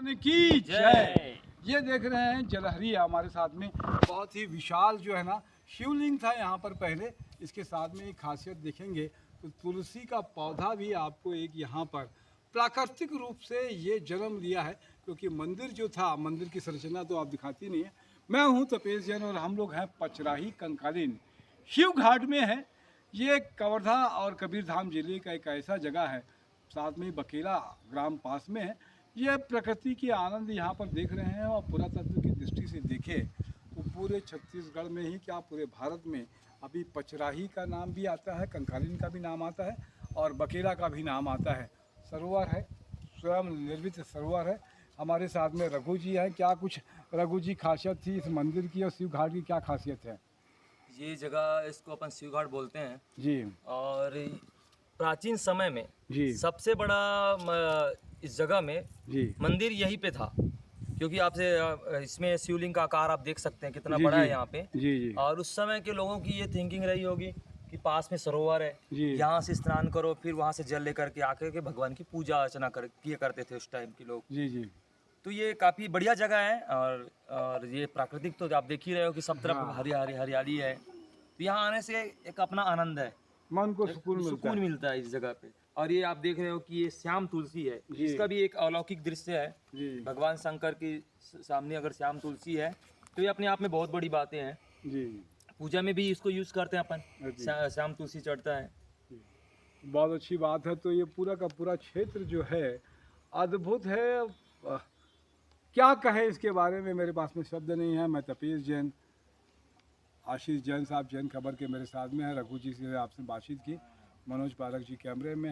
की जय। ये देख रहे हैं जलहरी हमारे साथ में बहुत ही विशाल जो है ना शिवलिंग था यहाँ पर पहले। इसके साथ में एक खासियत देखेंगे तो तुलसी का पौधा भी आपको एक यहाँ पर प्राकृतिक रूप से ये जन्म लिया है, क्योंकि मंदिर जो था, मंदिर की संरचना तो आप दिखाती नहीं है। मैं हूँ तपेश जैन और हम लोग हैं पचराही कंकालीन शिव घाट में है। ये कवर्धा और कबीरधाम जिले का एक ऐसा जगह है, साथ में ही बकेला ग्राम पास में है। ये प्रकृति की आनंद यहाँ पर देख रहे हैं और पुरातत्व की दृष्टि से देखें तो पूरे छत्तीसगढ़ में ही क्या पूरे भारत में अभी पचराही का नाम भी आता है, कंकालीन का भी नाम आता है और बकेला का भी नाम आता है। सरोवर है, स्वयं निर्मित सरोवर है। हमारे साथ में रघु जी हैं। क्या कुछ रघु जी खासियत थी इस मंदिर की और शिव घाट की, क्या खासियत है? ये जगह इसको अपन शिव घाट बोलते हैं। जी और प्राचीन समय में जी सबसे बड़ा इस जगह में जी मंदिर यहीं पे था, क्योंकि आपसे इसमें शिवलिंग का आकार आप देख सकते हैं कितना जी बड़ा जी है यहाँ पे। जी जी और उस समय के लोगों की ये थिंकिंग रही होगी कि पास में सरोवर है, जी यहाँ से स्नान करो, फिर वहाँ से जल लेकर के आकर के भगवान की पूजा अर्चना किया करते थे उस टाइम के लोग। जी जी। तो ये काफ़ी बढ़िया जगह है। और ये प्राकृतिक तो आप देख ही रहे हो कि सब तरफ हाँ, हरियाली है। तो यहाँ आने से एक अपना आनंद है, मन को एक सुकून मिलता सुकून है। मिलता है इस जगह पे। और ये आप देख रहे हो कि ये श्याम तुलसी है, जी। इसका भी एक अलौकिक दृश्य है। जी भगवान शंकर की सामने अगर श्याम तुलसी है तो ये अपने आप में बहुत बड़ी बातें हैं। जी पूजा में भी इसको यूज़ करते हैं अपन, जी श्याम तुलसी चढ़ता है। जी। बहुत अच्छी बात है। तो ये पूरा का पूरा क्षेत्र जो है अद्भुत है। क्या कहें इसके बारे में, मेरे पास में शब्द नहीं है। मैं तपेश जैन, आशीष जैन साहब जैन खबर के मेरे साथ में है। रघु जी से आपसे बातचीत की, मनोज पारक जी कैमरे में है।